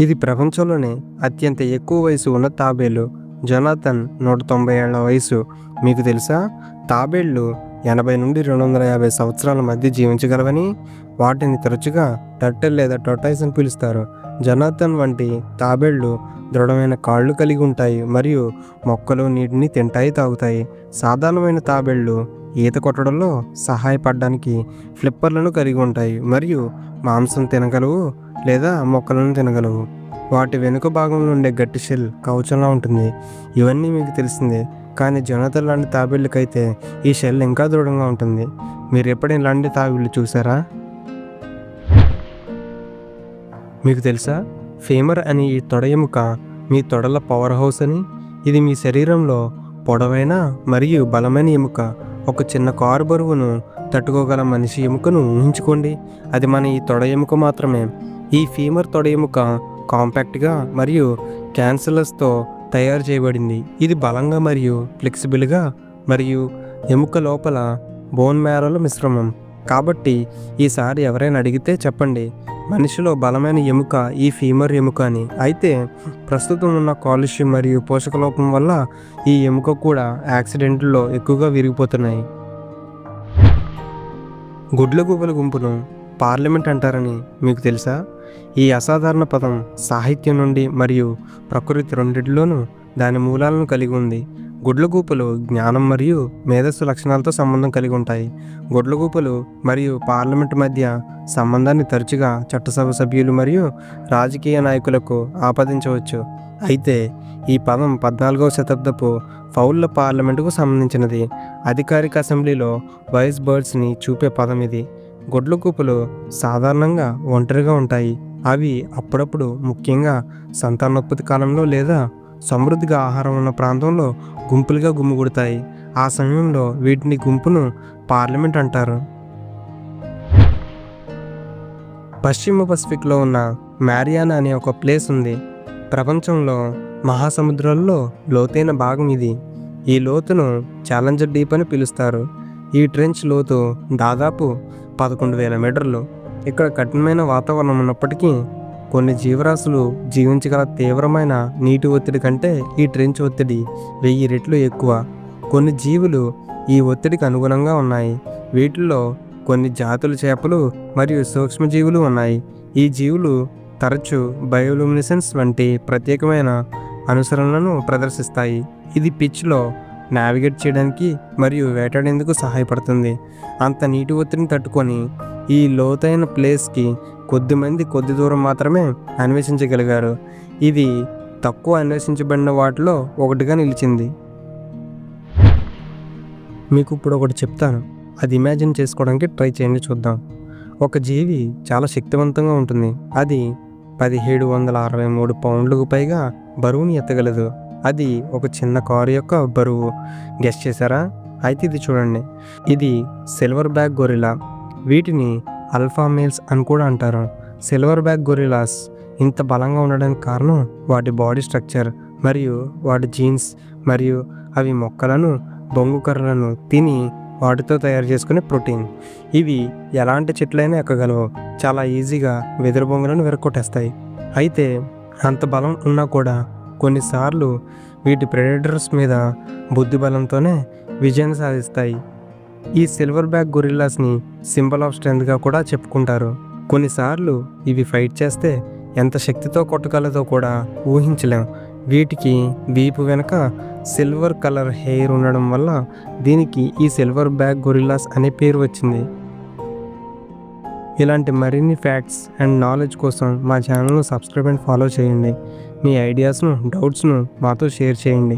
ఇది ప్రపంచంలోనే అత్యంత ఎక్కువ వయసు ఉన్న తాబేలు. జొనాథన్ 190 ఏళ్ల వయసు. మీకు తెలుసా? తాబేళ్లు 80 నుండి 250 సంవత్సరాల మధ్య జీవించగలవని. వాటిని తరచుగా టర్టిల్ లేదా టొర్టాయిస్ అని పిలుస్తారు. జొనాథన్ వంటి తాబేళ్లు దృఢమైన కాళ్ళు కలిగి ఉంటాయి మరియు మొక్కలు, నీటిని తింటాయి, తాగుతాయి. సాధారణమైన తాబేళ్లు ఈత కొట్టడంలో సహాయపడడానికి ఫ్లిప్పర్లను కలిగి ఉంటాయి మరియు మాంసం తినగలవు లేదా మొక్కలను తినగలవు. వాటి వెనుక భాగంలో ఉండే గట్టి షెల్ కవచంలా ఉంటుంది. ఇవన్నీ మీకు తెలిసిందే, కానీ జొనాథన్ లాంటి తాబేళ్ళకైతే ఈ షెల్ ఇంకా దృఢంగా ఉంటుంది. మీరు ఎప్పుడైనా ఇలాంటి తాబేళ్ళు చూసారా? మీకు తెలుసా, ఫేమర్ అని ఈ తొడ ఎముక మీ తొడల పవర్ హౌస్ అని. ఇది మీ శరీరంలో పొడవైన మరియు బలమైన ఎముక. ఒక చిన్న కారు బరువును తట్టుకోగల మనిషి ఎముకను ఊహించుకోండి. అది మన ఈ తొడ ఎముక మాత్రమే. ఈ ఫీమర్ తొడ ఎముక కాంపాక్ట్గా మరియు క్యాన్సర్లస్తో తయారు చేయబడింది. ఇది బలంగా మరియు ఫ్లెక్సిబుల్గా మరియు ఎముక లోపల బోన్ మ్యారోల మిశ్రమం. కాబట్టి ఈసారి ఎవరైనా అడిగితే చెప్పండి, మనిషిలో బలమైన ఎముక ఈ ఫీమర్ ఎముక అని. అయితే ప్రస్తుతం ఉన్న కాలుష్యం మరియు పోషకలోపం వల్ల ఈ ఎముక కూడా యాక్సిడెంట్లో ఎక్కువగా విరిగిపోతున్నాయి. గుడ్లగూబల గుంపును పార్లమెంట్ అంటారని మీకు తెలుసా? ఈ అసాధారణ పదం సాహిత్యం నుండి మరియు ప్రకృతి రెండింటిలోనూ దాని మూలాలను కలిగి ఉంది. గుడ్లగూపలు జ్ఞానం మరియు మేధస్సు లక్షణాలతో సంబంధం కలిగి ఉంటాయి. గుడ్లగూపలు మరియు పార్లమెంట్ మధ్య సంబంధాన్ని తరచుగా చట్టసభ సభ్యులు మరియు రాజకీయ నాయకులకు ఆపాదించవచ్చు. అయితే ఈ పదం 14వ శతాబ్దపు ఫౌల్ల పార్లమెంటుకు సంబంధించినది. అధికారిక అసెంబ్లీలో వాయిస్ బర్డ్స్ని చూపే పదం ఇది. గుడ్లగూపలు సాధారణంగా ఒంటరిగా ఉంటాయి. అవి అప్పుడప్పుడు, ముఖ్యంగా సంతానోత్పత్తి కాలంలో లేదా సమృద్ధిగా ఆహారం ఉన్న ప్రాంతంలో గుంపులుగా గుమిగూడతాయి. ఆ సమయంలో వీటిని గుంపును పార్లమెంట్ అంటారు. పశ్చిమ పసిఫిక్లో ఉన్న మ్యారియానా అనే ఒక ప్లేస్ ఉంది. ప్రపంచంలో మహాసముద్రాల్లో లోతైన భాగం ఇది. ఈ లోతును ఛాలెంజర్ డీప్ అని పిలుస్తారు. ఈ ట్రెంచ్ లోతు దాదాపు 11,000 మీటర్లు. ఇక్కడ కఠినమైన వాతావరణం ఉన్నప్పటికీ కొన్ని జీవరాశులు జీవించగల తీవ్రమైన నీటి ఒత్తిడి కంటే ఈ ట్రెంచ్ ఒత్తిడి 1000 రెట్లు ఎక్కువ. కొన్ని జీవులు ఈ ఒత్తిడికి అనుగుణంగా ఉన్నాయి. వీటిల్లో కొన్ని జాతుల చేపలు మరియు సూక్ష్మజీవులు ఉన్నాయి. ఈ జీవులు తరచూ బయోలూమినిసెన్స్ వంటి ప్రత్యేకమైన అనుసరణలను ప్రదర్శిస్తాయి. ఇది పిచ్లో నావిగేట్ చేయడానికి మరియు వేటాడేందుకు సహాయపడుతుంది. అంత నీటి ఒత్తిడిని తట్టుకొని ఈ లోతైన ప్లేస్కి కొద్ది దూరం మాత్రమే అన్వేషించగలిగారు. ఇది తక్కువ అన్వేషించబడిన వాటిలో ఒకటిగా నిలిచింది. మీకు ఇప్పుడు ఒకటి చెప్తాను, అది ఇమాజిన్ చేసుకోవడానికి ట్రై చేయండి, చూద్దాం. ఒక జీవి చాలా శక్తివంతంగా ఉంటుంది. అది 1763 పౌండ్లకు పైగా బరువుని ఎత్తగలదు. అది ఒక చిన్న కారు యొక్క బరువు. గెస్ చేశారా? అయితే ఇది చూడండి. ఇది సిల్వర్ బ్యాక్ గొరిల్లా. వీటిని ఆల్ఫా మేల్స్ అని కూడా అంటారు. సిల్వర్ బ్యాక్ గొరిల్లాస్ ఇంత బలంగా ఉండడానికి కారణం వాటి బాడీ స్ట్రక్చర్ మరియు వాటి జీన్స్, మరియు అవి మొక్కలను, బొంగు కర్రలను తిని వాటితో తయారు చేసుకునే ప్రోటీన్. ఇవి ఎలాంటి చెట్లైనా ఎక్కగలవు. చాలా ఈజీగా వెదురు బొంగులను విరగొట్టేస్తాయి. అయితే అంత బలం ఉన్నా కూడా కొన్నిసార్లు వీటి ప్రెడేటర్స్ మీద బుద్ధి బలంతోనే విజయం సాధిస్తాయి. ఈ సిల్వర్ బ్యాక్ గొరిల్లాస్ని సింబల్ ఆఫ్ స్ట్రెంగ్త్గా కూడా చెప్పుకుంటారు. కొన్నిసార్లు ఇవి ఫైట్ చేస్తే ఎంత శక్తితో కొట్టగలదో కూడా ఊహించలేం. వీటికి వీపు వెనక సిల్వర్ కలర్ హెయిర్ ఉండడం వల్ల దీనికి ఈ సిల్వర్ బ్యాక్ గొరిల్లాస్ అనే పేరు వచ్చింది. ఇలాంటి మరిన్ని ఫ్యాక్ట్స్ అండ్ నాలెడ్జ్ కోసం మా ఛానల్ను సబ్స్క్రైబ్ అండ్ ఫాలో చేయండి. మీ ఐడియాస్ను, డౌట్స్ను మాతో షేర్ చేయండి.